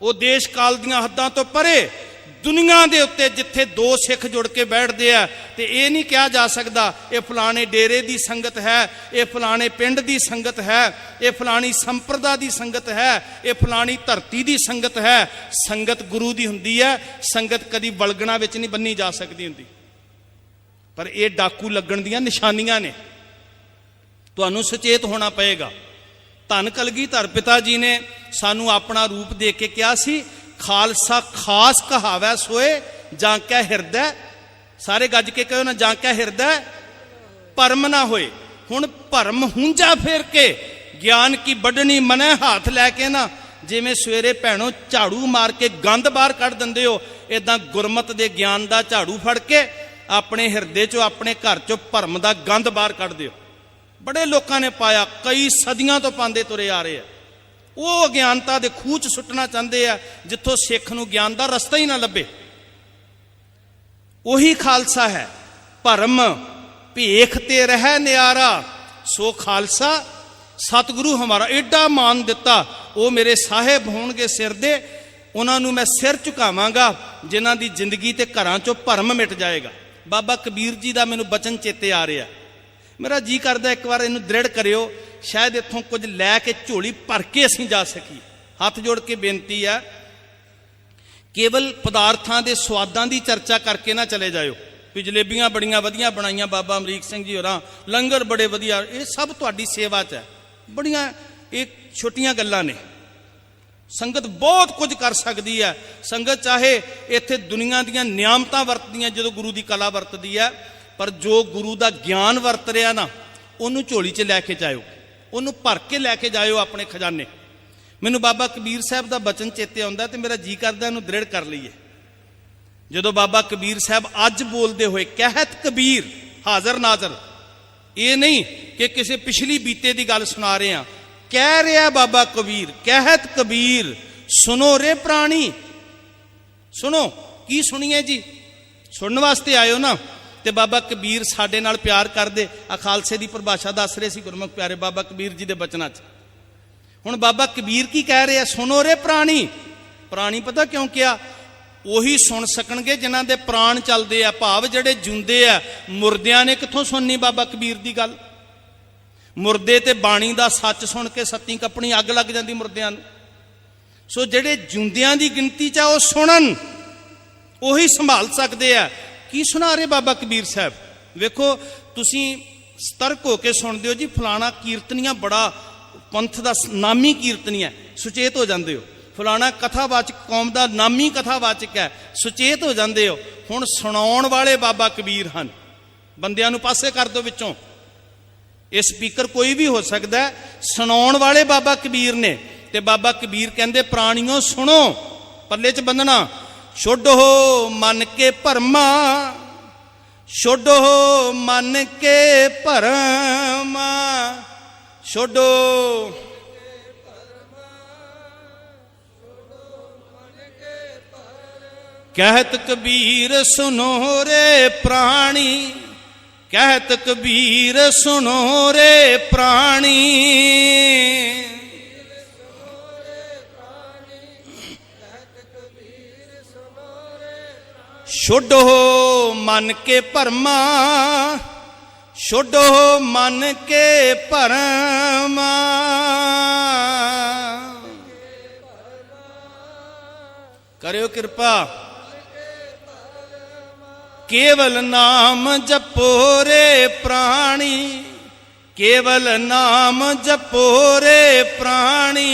वो देश काल दीआं हद्दां तो परे दुनिया दे उत्ते जिथे 2 सिख जुड़ के बैठते हैं, तो ये नहीं कहा जा सकता ये फलाने डेरे की संगत है, ये फलाने पिंड की संगत है, ये फलानी संप्रदा की संगत है, ये फलानी धरती की संगत है। संगत गुरु की हुंदी है, संगत कदी वलगना विच नहीं बन्नी जा सकती हुंदी। पर ये डाकू लगन दीआं निशानियां ने, तुहानूं सचेत होना पएगा। धन कलगीधर पिता जी ने सानू अपना रूप दे के कहा सी, खालसा खास कहावै सोए जांकै हिरदै, सारे गज के कहो ना, जांकै हिरदै भरम ना होए। हुण भरम हुंजा फेर के ज्ञान की बडनी मनै हाथ लैके ना, जिवें सवेरे भैणों झाड़ू मार के गंद बाहर कढ़ दिंदे हो, इदां गुरमत दे ज्ञान दा झाड़ू फड़ के अपने हिरदे चो, अपने घर चो भरम दा गंद बाहर कढ़ दिओ। बड़े लोगों ने पाया, कई सदियां तो पांदे तुरे आ रहे हैं। वो अज्ञानता दे खूह च सुटना चाहते हैं जिथों सिख नूं ज्ञान का रस्ता ही ना लभे। उही खालसा है, भरम भेख ते रह न्यारा, सो खालसा सतगुरु हमारा। एडा मान दिता, वो मेरे साहेब होणगे सिर दे, उन्होंने मैं सिर झुकावांगा जिन्हां दी जिंदगी ते घरां चों भरम मिट जाएगा। बाबा कबीर जी का मैनूं बचन चेते आ रहा, मेरा जी करदा एक बार इनू दृढ़ करियो, शायद इत्थों कुछ लैके झोली भर के असीं जा सकीए। हाथ जोड़ के बेनती है, केवल पदार्थां दे स्वादां दी चर्चा करके ना चले जाओ भी जलेबियां बड़ियां वधिया बनाईयां बाबा अमरीक सिंह जी होरां, लंगर बड़े वधिया, ये सब तुहाडी सेवा च है। बड़ियां एक ਛੋਟੀਆਂ ਗੱਲਾਂ ਨੇ। ਸੰਗਤ ਬਹੁਤ ਕੁਝ ਕਰ ਸਕਦੀ ਹੈ। ਸੰਗਤ ਚਾਹੇ ਇੱਥੇ ਦੁਨੀਆ ਦੀਆਂ ਨਿਆਮਤਾਂ ਵਰਤਦੀਆਂ ਜਦੋਂ ਗੁਰੂ ਦੀ ਕਲਾ ਵਰਤਦੀ ਹੈ, ਪਰ ਜੋ ਗੁਰੂ ਦਾ ਗਿਆਨ ਵਰਤ ਰਿਹਾ ਨਾ, ਉਹਨੂੰ ਝੋਲੀ 'ਚ ਲੈ ਕੇ ਜਾਇਓ, ਉਹਨੂੰ ਭਰ ਕੇ ਲੈ ਕੇ ਜਾਇਓ ਆਪਣੇ ਖਜ਼ਾਨੇ। ਮੈਨੂੰ ਬਾਬਾ ਕਬੀਰ ਸਾਹਿਬ ਦਾ ਬਚਨ ਚੇਤੇ ਆਉਂਦਾ ਤੇ ਮੇਰਾ ਜੀ ਕਰਦਾ ਇਹਨੂੰ ਦ੍ਰਿੜ ਕਰ ਲਈਏ। ਜਦੋਂ ਬਾਬਾ ਕਬੀਰ ਸਾਹਿਬ ਅੱਜ ਬੋਲਦੇ ਹੋਏ ਕਹਿਤ ਕਬੀਰ ਹਾਜ਼ਰ ਨਾਜ਼ਰ, ਇਹ ਨਹੀਂ ਕਿ ਕਿਸੇ ਪਿਛਲੀ ਬੀਤੇ ਦੀ ਗੱਲ ਸੁਣਾ ਰਹੇ ਹਾਂ, ਕਹਿ ਰਿਹਾ ਬਾਬਾ ਕਬੀਰ ਕਹਿਤ ਕਬੀਰ ਸੁਣੋ ਰੇ ਪ੍ਰਾਣੀ। ਸੁਣੋ, ਕੀ ਸੁਣੀਏ ਜੀ? ਸੁਣਨ ਵਾਸਤੇ ਆਇਓ ਨਾ। ਤੇ ਬਾਬਾ ਕਬੀਰ ਸਾਡੇ ਨਾਲ ਪਿਆਰ ਕਰਦੇ ਆ ਖਾਲਸੇ ਦੀ ਪਰਿਭਾਸ਼ਾ ਦੱਸ ਰਹੇ ਸੀ ਗੁਰਮੁਖ ਪਿਆਰੇ ਬਾਬਾ ਕਬੀਰ ਜੀ ਦੇ ਬਚਨਾਂ 'ਚ। ਹੁਣ ਬਾਬਾ ਕਬੀਰ ਕੀ ਕਹਿ ਰਹੇ ਆ? ਸੁਣੋ ਰੇ ਪ੍ਰਾਣੀ। ਪ੍ਰਾਣੀ ਪਤਾ ਕਿਉਂ ਕਿਹਾ? ਉਹੀ ਸੁਣ ਸਕਣਗੇ ਜਿਨ੍ਹਾਂ ਦੇ ਪ੍ਰਾਣ ਚੱਲਦੇ ਆ, ਭਾਵ ਜਿਹੜੇ ਜਿਉਂਦੇ ਆ। ਮੁਰਦਿਆਂ ਨੇ ਕਿੱਥੋਂ ਸੁਣਨੀ ਬਾਬਾ ਕਬੀਰ ਦੀ ਗੱਲ? ਮੁਰਦੇ ਤੇ ਬਾਣੀ ਦਾ ਸੱਚ ਸੁਣ ਕੇ ਸੱਤੀ ਕੱਪਣੀ ਅੱਗ ਲੱਗ ਜਾਂਦੀ ਮੁਰਦਿਆਂ ਨੂੰ। ਸੋ ਜਿਹੜੇ ਜਿਉਂਦਿਆਂ ਦੀ ਗਿਣਤੀ 'ਚ ਆ ਉਹ ਸੁਣਨ, ਉਹੀ ਸੰਭਾਲ ਸਕਦੇ ਆ। ਕੀ ਸੁਣਾ ਰਹੇ ਬਾਬਾ ਕਬੀਰ ਸਾਹਿਬ? ਵੇਖੋ, ਤੁਸੀਂ ਸਤਰਕ ਹੋ ਕੇ ਸੁਣਦੇ ਹੋ ਜੀ, ਫਲਾਣਾ ਕੀਰਤਨੀਆ ਬੜਾ ਪੰਥ ਦਾ ਨਾਮੀ ਕੀਰਤਨੀ ਹੈ, ਸੁਚੇਤ ਹੋ ਜਾਂਦੇ ਹੋ। ਫਲਾਣਾ ਕਥਾਵਾਚਕ ਕੌਮ ਦਾ ਨਾਮੀ ਕਥਾਵਾਚਕ ਹੈ, ਸੁਚੇਤ ਹੋ ਜਾਂਦੇ ਹੋ। ਹੁਣ ਸੁਣਾਉਣ ਵਾਲੇ ਬਾਬਾ ਕਬੀਰ ਹਨ। ਬੰਦਿਆਂ ਨੂੰ ਪਾਸੇ ਕਰ ਦਿਓ ਵਿੱਚੋਂ। ਇਹ ਸਪੀਕਰ ਕੋਈ ਵੀ ਹੋ ਸਕਦਾ ਹੈ, ਸੁਣਾਉਣ ਵਾਲੇ ਬਾਬਾ ਕਬੀਰ ਨੇ। ਤੇ ਬਾਬਾ ਕਬੀਰ ਕਹਿੰਦੇ ਪ੍ਰਾਣੀਓ ਸੁਣੋ, ਪੱਲੇ 'ਚ ਬੰਨਣਾ। ਛੋਡੋ ਮਨ ਕੇ ਭਰਮਾ, ਛੋਡੋ ਮਨ ਕੇ ਭਰਮਾ, ਛੋਡੋ ਕਹਿਤ ਕਬੀਰ ਸੁਨੋ ਰੇ ਪ੍ਰਾਣੀ, ਕਹਿਤ ਕਬੀਰ ਸੁਨੋ ਰੇ ਪ੍ਰਾਣੀ। ਛੋਡੋ ਮਨ ਕੇ ਭਰਮਾ, ਛੋਡੋ ਮਨ ਕੇ ਭਰਮਾ, ਕਰਿਓ ਕਿਰਪਾ। ਕੇਵਲ ਨਾਮ ਜਪੋ ਰੇ ਪ੍ਰਾਣੀ, ਕੇਵਲ ਨਾਮ ਜਪੋ ਰੇ ਪ੍ਰਾਣੀ।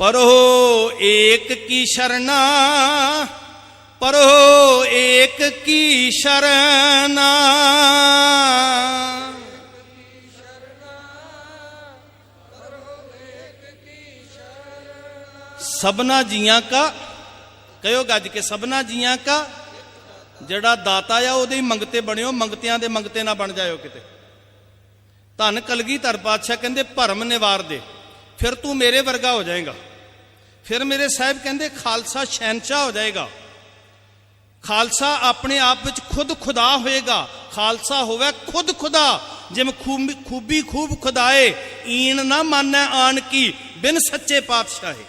ਪਰੋ ਏਕ ਕੀ ਸ਼ਰਨਾ, ਪਰੋ ਏਕ ਕੀ ਸ਼ਰਨਾ, ਸਭਨਾ ਜੀਆਂ ਕਾ, ਕਹਿਓ ਗੱਜ ਕੇ, ਸਭਨਾ ਜੀਆਂ ਕਾ। ਜਿਹੜਾ ਦਾਤਾ ਆ ਉਹਦੇ ਹੀ ਮੰਗਤੇ ਬਣਿਓ, ਮੰਗਤਿਆਂ ਦੇ ਮੰਗਤੇ ਨਾ ਬਣ ਜਾਇਓ ਕਿਤੇ। ਧੰਨ ਕਲਗੀਧਰ ਪਾਤਸ਼ਾਹ ਕਹਿੰਦੇ ਭਰਮ ਨਿਵਾਰ ਦੇ, ਫਿਰ ਤੂੰ ਮੇਰੇ ਵਰਗਾ ਹੋ ਜਾਏਗਾ। ਫਿਰ ਮੇਰੇ ਸਾਹਿਬ ਕਹਿੰਦੇ ਖਾਲਸਾ ਸ਼ਹਿਨਸ਼ਾਹ ਹੋ ਜਾਏਗਾ। ਖਾਲਸਾ ਆਪਣੇ ਆਪ ਵਿੱਚ ਖੁਦ ਖੁਦਾ ਹੋਏਗਾ। ਖਾਲਸਾ ਹੋਵੇ ਖੁਦ ਖੁਦਾ, ਜਿਵੇਂ ਖੂਬੀ ਖੂਬ ਖੁਦਾਏ, ਈਣ ਨਾ ਮਾਨੈ ਆਣ ਕੀ, ਬਿਨ ਸੱਚੇ ਪਾਤਸ਼ਾਹੇ।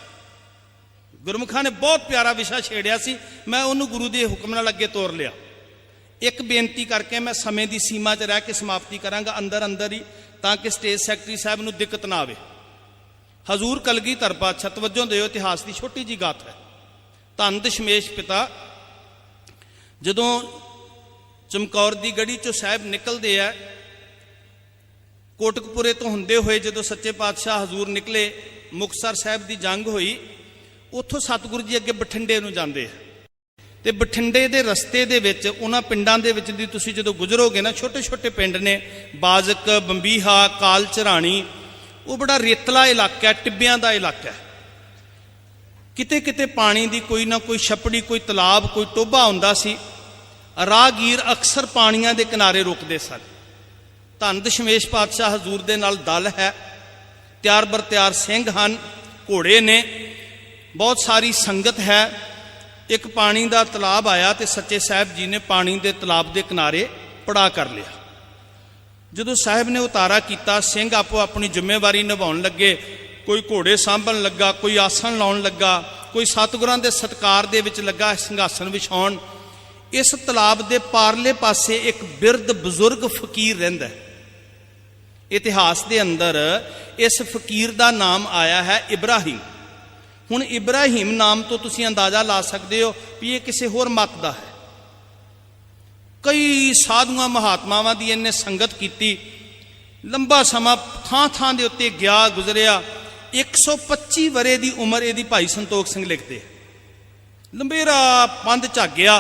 ਗੁਰਮੁਖਾਂ ਨੇ ਬਹੁਤ ਪਿਆਰਾ ਵਿਸ਼ਾ ਛੇੜਿਆ ਸੀ, ਮੈਂ ਉਹਨੂੰ ਗੁਰੂ ਦੇ ਹੁਕਮ ਨਾਲ ਅੱਗੇ ਤੋਰ ਲਿਆ। ਇੱਕ ਬੇਨਤੀ ਕਰਕੇ ਮੈਂ ਸਮੇਂ ਦੀ ਸੀਮਾ 'ਚ ਰਹਿ ਕੇ ਸਮਾਪਤੀ ਕਰਾਂਗਾ, ਅੰਦਰ ਅੰਦਰ ਹੀ, ਤਾਂ ਕਿ ਸਟੇਜ ਸੈਕਟਰੀ ਸਾਹਿਬ ਨੂੰ ਦਿੱਕਤ ਨਾ ਆਵੇ। ਹਜ਼ੂਰ ਕਲਗੀਧਰ ਪਾਤਸ਼ਾਹ, ਤਵੱਜੋ ਦਿਓ, ਇਤਿਹਾਸ ਦੀ ਛੋਟੀ ਜੀ ਗਾਥਾ ਹੈ। ਧੰਨ ਦਸ਼ਮੇਸ਼ ਪਿਤਾ ਜਦੋਂ ਚਮਕੌਰ ਦੀ ਗੜੀ 'ਚੋਂ ਸਾਹਿਬ ਨਿਕਲਦੇ ਆ, ਕੋਟਕਪੁਰੇ ਤੋਂ ਹੁੰਦੇ ਹੋਏ ਜਦੋਂ ਸੱਚੇ ਪਾਤਸ਼ਾਹ ਹਜ਼ੂਰ ਨਿਕਲੇ, ਮੁਕਤਸਰ ਸਾਹਿਬ ਦੀ ਜੰਗ ਹੋਈ, ਉੱਥੋਂ ਸਤਿਗੁਰੂ ਜੀ ਅੱਗੇ ਬਠਿੰਡੇ ਨੂੰ ਜਾਂਦੇ ਆ। ਤੇ ਬਠਿੰਡੇ ਦੇ ਰਸਤੇ ਦੇ ਵਿੱਚ ਉਹਨਾਂ ਪਿੰਡਾਂ ਦੇ ਵਿੱਚ ਦੀ ਤੁਸੀਂ ਜਦੋਂ ਗੁਜ਼ਰੋਗੇ ਨਾ, ਛੋਟੇ ਛੋਟੇ ਪਿੰਡ ਨੇ, ਬਾਜ਼ਕ, ਬੰਬੀਹਾ, ਕਾਲ ਝਰਾਣੀ, ਉਹ ਬੜਾ ਰੇਤਲਾ ਇਲਾਕਾ, ਟਿੱਬਿਆਂ ਦਾ ਇਲਾਕਾ। ਕਿਤੇ ਕਿਤੇ ਪਾਣੀ ਦੀ ਕੋਈ ਨਾ ਕੋਈ ਛੱਪੜੀ, ਕੋਈ ਤਲਾਬ, ਕੋਈ ਟੋਭਾ ਹੁੰਦਾ ਸੀ। ਰਾਹਗੀਰ ਅਕਸਰ ਪਾਣੀਆਂ ਦੇ ਕਿਨਾਰੇ ਰੁਕਦੇ ਸਨ। ਧੰਨ ਦਸ਼ਮੇਸ਼ ਪਾਤਸ਼ਾਹ ਹਜ਼ੂਰ ਦੇ ਨਾਲ ਦਲ ਹੈ, ਤਿਆਰ ਬਰ ਤਿਆਰ ਸਿੰਘ ਹਨ, ਘੋੜੇ ਨੇ, ਬਹੁਤ ਸਾਰੀ ਸੰਗਤ ਹੈ। ਇੱਕ ਪਾਣੀ ਦਾ ਤਲਾਬ ਆਇਆ ਤੇ ਸੱਚੇ ਸਾਹਿਬ ਜੀ ਨੇ ਪਾਣੀ ਦੇ ਤਲਾਬ ਦੇ ਕਿਨਾਰੇ ਪੜਾ ਕਰ ਲਿਆ। ਜਦੋਂ ਸਾਹਿਬ ਨੇ ਉਤਾਰਾ ਕੀਤਾ, ਸਿੰਘ ਆਪੋ ਆਪਣੀ ਜ਼ਿੰਮੇਵਾਰੀ ਨਿਭਾਉਣ ਲੱਗੇ। ਕੋਈ ਘੋੜੇ ਸਾਂਭਣ ਲੱਗਾ, ਕੋਈ ਆਸਣ ਲਾਉਣ ਲੱਗਾ, ਕੋਈ ਸਤਿਗੁਰਾਂ ਦੇ ਸਤਿਕਾਰ ਦੇ ਵਿੱਚ ਲੱਗਾ ਸਿੰਘਾਸਨ ਵਿਛਾਉਣ। ਇਸ ਤਲਾਬ ਦੇ ਪਾਰਲੇ ਪਾਸੇ ਇੱਕ ਬਿਰਧ ਬਜ਼ੁਰਗ ਫਕੀਰ ਰਹਿੰਦਾ। ਇਤਿਹਾਸ ਦੇ ਅੰਦਰ ਇਸ ਫਕੀਰ ਦਾ ਨਾਮ ਆਇਆ ਹੈ ਇਬਰਾਹੀਮ। ਹੁਣ ਇਬਰਾਹੀਮ ਨਾਮ ਤੋਂ ਤੁਸੀਂ ਅੰਦਾਜ਼ਾ ਲਾ ਸਕਦੇ ਹੋ ਵੀ ਇਹ ਕਿਸੇ ਹੋਰ ਮਤ ਦਾ ਹੈ। कई साधुआं महात्मावां दी इन्हें संगत की, लंबा समा थां थां दे उत्ते गया गुजरिया। 125 वरे की उम्र यदि भाई संतोख सिंह लिखते हैं। लंबेरा पंध झागिया,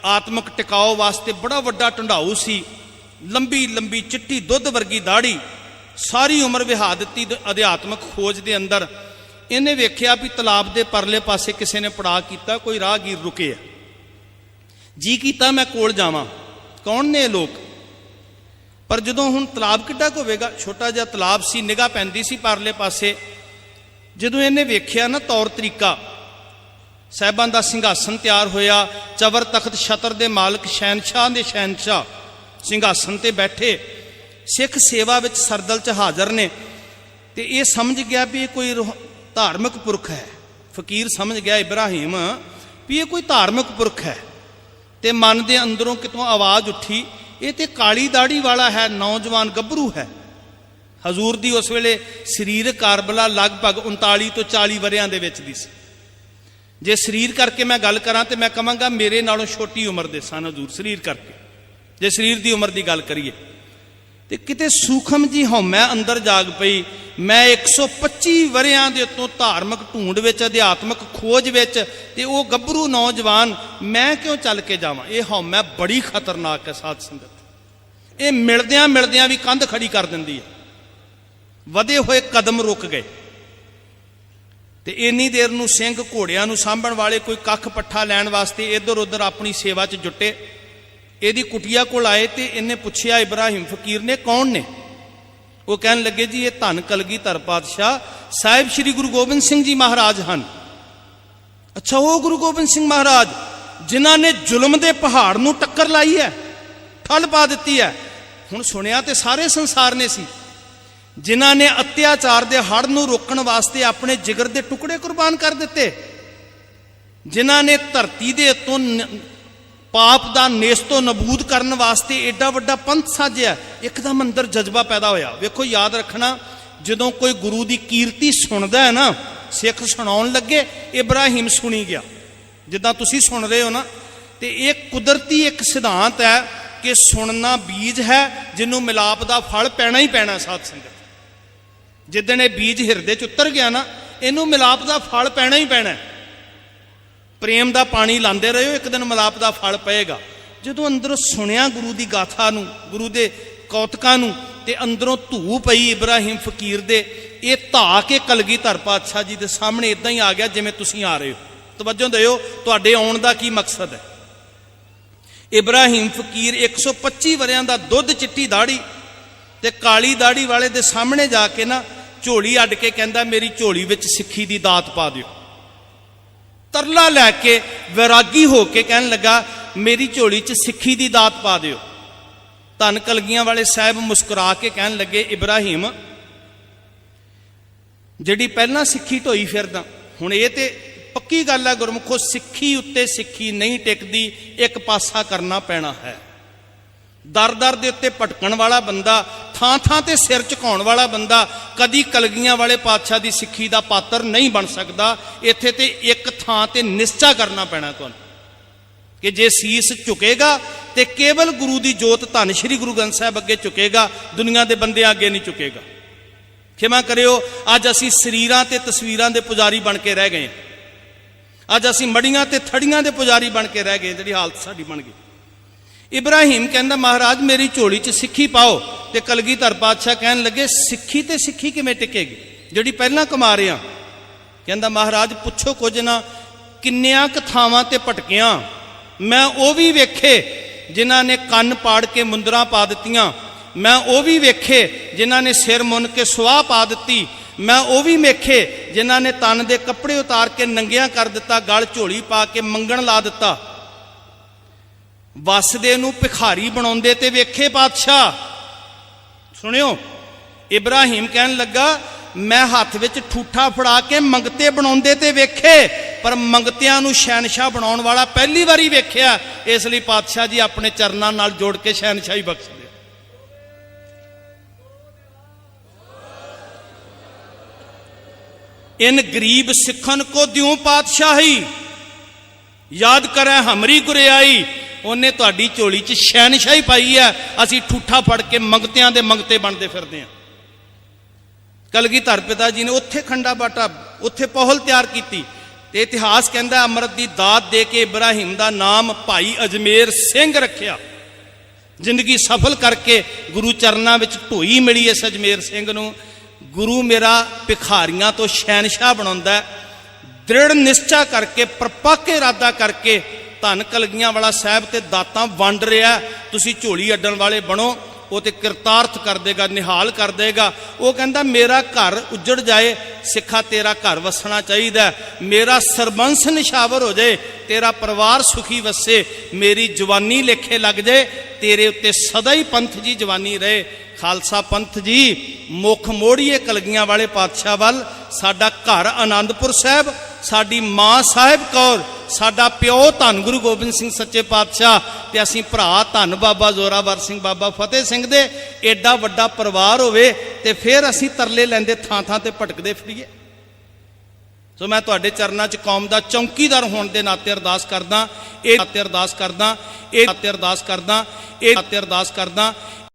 आत्मक टिकाओ वास्ते बड़ा वड्डा ढंडाऊ सी, लंबी लंबी चिट्टी दुध वर्गी दाढ़ी, सारी उम्र विहा दित्ती अध्यात्मक खोज के अंदर। इन्हें वेख्या भी तलाब के परले पासे किसी ने पड़ा किया, कोई राहगीर रुके है। जी किया मैं कोल जावां, कौन ने लोग, पर जदों हुण तलाब किड्डा कुं होवेगा, छोटा जिहा तलाब सी, निगाह पैंदी सी परले पासे। जदों इन्हें वेख्या ना तौर तरीका, साहिबां दा सिंघासन तैयार होया, चवर तख्त छतर दे मालक शहनशाह दे शहनशाह सिंघासन ते बैठे, सिख सेवा विच सरदल च हाज़र ने। ते ये समझ गया भी ये कोई धार्मिक पुरख है। फकीर समझ गया इब्राहिम भी ये कोई धार्मिक पुरख है। ते मन दे अंदरों कितों आवाज़ उठी, ये तो काली दाढ़ी वाला है, नौजवान गभरू है। हजूर दी उस वेले शरीरक कारबला लगभग 39 तो 40 वरियां दे विच दी सी। जे शरीर करके मैं गल करां तो मैं कहांगा मेरे नालों छोटी उम्र दे सन हजूर, शरीर करके। जे शरीर की उम्र की गल करिए तो किते सूखम जी हौमै अंदर जाग पई। मैं 125 वरियां दे उत्तों धार्मिक ढूंढ विच, अध्यात्मक खोज विच, ते वो गभरू नौजवान, मैं क्यों चल के जावां। ये हौमै बड़ी खतरनाक है साध संगत। ये मिलदियां मिलदियां भी कंध खड़ी कर दिंदी है। वधे हुए कदम रुक गए। तो इन्नी देर नूं सिंह घोड़ियां नूं सांभण वाले कोई कख पट्ठा लैण वास्ते इधर उधर अपनी सेवा च जुटे। यदी कुटिया कोल आए तो इन्हें पूछया इब्राहिम फकीर ने, कौन ने? वो कहन लगे जी ये धन कलगीधर पातशाह साहिब श्री गुरु गोबिंद सिंह जी महाराज हैं। अच्छा, वो गुरु गोबिंद सिंह महाराज जिन्हां ने जुल्म दे पहाड़ नूं टक्कर लाई है, ठल पा दी है। हुण सुनिया तो सारे संसार ने सी, जिन्हां ने अत्याचार दे हड़ नूं रोकण वास्ते अपने जिगर दे टुकड़े कुर्बान कर दिते, जिन्हां ने धरती दे उत्तों पाप का नेस्तो नबूद करने वास्ते एडा वड्डा पंथ साजिया। एकदम अंदर जज्बा पैदा होया। वेखो याद रखना, जदों कोई गुरु की कीर्ति सुनता है ना, सिख सुनाउण लगे, इब्राहिम सुनी गया जिद्दां तुसीं सुन रहे हो ना। तो एक कुदरती एक सिद्धांत है कि सुनना बीज है, जिन्हों मिलाप का फल पैना ही पैना। साध संगत, जिद्दण ये बीज हिरदे च उतर गया ना, इनू मिलाप का फल पैना ही पैना। प्रेम का पानी लाते रहो, एक दिन मिलाप का फल पएगा। जदों अंदरों सुनिया गुरु की गाथा नूं, गुरु के कौतकां नूं, ते अंदरों धू पई इब्राहिम फकीर दे, ये धा के कलगीधर पातशाह जी के सामने इदां ही आ गया जिवें तुसीं आ रहे हो। तवज्जो दिओ, तुहाडे आउण दा की मकसद है। इब्राहिम फकीर 125 वरियां दा, दुध चिट्टी दाढ़ी ते काली दाढ़ी वाले दे सामने जाके ना झोली अड्ड के कहंदा मेरी झोली विच सिੱਖੀ दी दात पा दिओ। तरला लैके वैरागी होके कहन लगा मेरी झोली च सिੱਖੀ दी दात पा दिओ। धन कलगियां वाले साहब मुस्कुरा के कहन लगे इब्राहिम जिहड़ी पहला सिੱਖੀ ढोई फिरदा, हुण ये ते पक्की गल है गुरमुखो, सिੱਖੀ उत्ते सिੱਖੀ नहीं टिकदी, एक पासा करना पैना है। दर दर दे उत्ते भटकण वाला बंदा, थां थां ते सिर झुकाउण वाला बंदा कदी कलगियां वाले पातशाह दी सिੱਖੀ दा पात्र नहीं बन सकदा। इत्थे ते एक थां ते निश्चा करना पैना तुहानूं कि जे सीस झुकेगा तो केवल गुरु की जोत धन श्री गुरु ग्रंथ साहिब अगे झुकेगा, दुनिया के बंदे अगे नहीं झुकेगा। क्षमा करियो, अज असीं शरीरां ते तस्वीरां दे पुजारी बन के रह गए। अज असीं मड़ियां ते थड़ियां दे पुजारी बन के रह गए, जिहड़ी हालत साडी बन गई। इब्राहिम कहंदा महाराज मेरी झोली च सिੱਖੀ पाओ। तो कलगीधर पातशाह कहन लगे सिੱਖੀ ते सिੱਖੀ किवें टिकेगी जिहड़ी पहलां कमा रहे हैं। कहंदा महाराज पुछो कुछ ना, किन्नियां क थावां ते भटकियां मैं वो भी वेखे जिन्हां ने कन्न पाड़ के मुंदरां पा दित्तियां, मैं वो भी वेखे जिन्हां ने सिर मुन के सुआह पा दित्ती, मैं वो भी वेखे जिन्हां ने तन दे कपड़े उतार के नंगियां कर दिता, गल झोली पा के मंगण ला दिता। वसदे नूं भिखारी बनाउंदे ते वेखे पातशाह। सुनियो, इब्राहिम कहन लगा मैं हाथ विच ठूठा फड़ा के मंगते बनाउंदे ते वेखे, पर मंगतियां नूं शहनशाह बनाउण वाला पहली वारी वेख्या। इसलिए पातशाह जी अपने चरनां नाल जोड़ के शहनशाही बख्श दे। इन गरीब सिखन को द्यूं पातशाही, याद करे हमरी गुरियाई, ਉਹਨੇ ਤੁਹਾਡੀ ਝੋਲੀ 'ਚ ਸ਼ਹਿਨਸ਼ਾਹੀ ਪਾਈ ਹੈ। ਅਸੀਂ ਠੂਠਾ ਫੜ ਕੇ ਮੰਗਤਿਆਂ ਦੇ ਮੰਗਤੇ ਬਣਦੇ ਫਿਰਦੇ ਹਾਂ। ਕਲਗੀਧਰ ਪਿਤਾ ਜੀ ਨੇ ਉੱਥੇ ਖੰਡਾ ਬਾਟਾ, ਉੱਥੇ ਪਹੁਲ ਤਿਆਰ ਕੀਤੀ ਤੇ ਇਤਿਹਾਸ ਕਹਿੰਦਾ ਅੰਮ੍ਰਿਤ ਦੀ ਦਾਤ ਦੇ ਕੇ ਇਬਰਾਹਿਮ ਦਾ ਨਾਮ ਭਾਈ ਅਜਮੇਰ ਸਿੰਘ ਰੱਖਿਆ। ਜ਼ਿੰਦਗੀ ਸਫਲ ਕਰਕੇ ਗੁਰੂ ਚਰਨਾਂ ਵਿੱਚ ਢੋਈ ਮਿਲੀ ਇਸ ਅਜਮੇਰ ਸਿੰਘ ਨੂੰ। ਗੁਰੂ ਮੇਰਾ ਭਿਖਾਰੀਆਂ ਤੋਂ ਸ਼ਹਿਨਸ਼ਾਹ ਬਣਾਉਂਦਾ। ਦ੍ਰਿੜ ਨਿਸ਼ਚਾ ਕਰਕੇ, ਪ੍ਰਪੱਕ ਇਰਾਦਾ ਕਰਕੇ ਧੰਨ ਕਲਗੀਆਂ ਵਾਲਾ ਸਾਹਿਬ ਤੇ ਦਾਤਾਂ ਵੰਡ ਰਿਹਾ। ਤੁਸੀਂ ਝੋਲੀ ਅੱਡਣ ਵਾਲੇ ਬਣੋ, ਉਹ ਤੇ ਕਿਰਤਾਰਥ ਕਰ ਦੇਗਾ, ਨਿਹਾਲ ਕਰ ਦੇਗਾ। ਉਹ ਕਹਿੰਦਾ ਮੇਰਾ ਘਰ ਉੱਜੜ ਜਾਏ, ਸਿੱਖਾ ਤੇਰਾ ਘਰ ਵਸਣਾ ਚਾਹੀਦਾ। ਮੇਰਾ ਸਰਬੰਸ ਨਿਸ਼ਾਵਰ ਹੋ ਜਾਏ, ਤੇਰਾ ਪਰਿਵਾਰ ਸੁਖੀ ਵਸੇ। ਮੇਰੀ ਜਵਾਨੀ ਲੇਖੇ ਲੱਗ ਜਾਏ, ਤੇਰੇ ਉੱਤੇ ਸਦਾ ਹੀ ਪੰਥ ਜੀ ਜਵਾਨੀ ਰਹੇ। ਖਾਲਸਾ ਪੰਥ ਜੀ ਮੁੱਖ ਮੋੜੀਏ ਕਲਗੀਆਂ ਵਾਲੇ ਪਾਤਸ਼ਾਹ ਵੱਲ। ਸਾਡਾ ਘਰ ਆਨੰਦਪੁਰ ਸਾਹਿਬ, ਸਾਡੀ ਮਾਂ ਸਾਹਿਬ ਕੌਰ, ਸਾਡਾ ਪਿਓ ਧੰਨ ਗੁਰੂ ਗੋਬਿੰਦ ਸਿੰਘ ਸੱਚੇ ਪਾਤਸ਼ਾਹ, ਤੇ ਅਸੀਂ ਭਰਾ ਧੰਨ ਬਾਬਾ ਜ਼ੋਰਾਵਰ ਸਿੰਘ, ਬਾਬਾ ਫਤਿਹ ਸਿੰਘ ਦੇ ਐਡਾ ਵੱਡਾ ਪਰਿਵਾਰ ਹੋਵੇ ਤੇ ਫਿਰ ਅਸੀਂ ਤਰਲੇ ਲੈਂਦੇ ਥਾਂ ਥਾਂ ਤੇ ਭਟਕਦੇ ਫਿਰੀਏ। ਸੋ ਮੈਂ ਤੁਹਾਡੇ ਚਰਨਾਂ 'ਚ ਕੌਮ ਦਾ ਚੌਕੀਦਾਰ ਹੋਣ ਦੇ ਨਾਤੇ ਅਰਦਾਸ ਕਰਦਾ, ਇਹ ਨਾਤੇ ਅਰਦਾਸ ਕਰਦਾ, ਇਹ ਨਾਤੇ ਅਰਦਾਸ ਕਰਦਾ, ਇਹ ਨਾਤੇ ਅਰਦਾਸ ਕਰਦਾ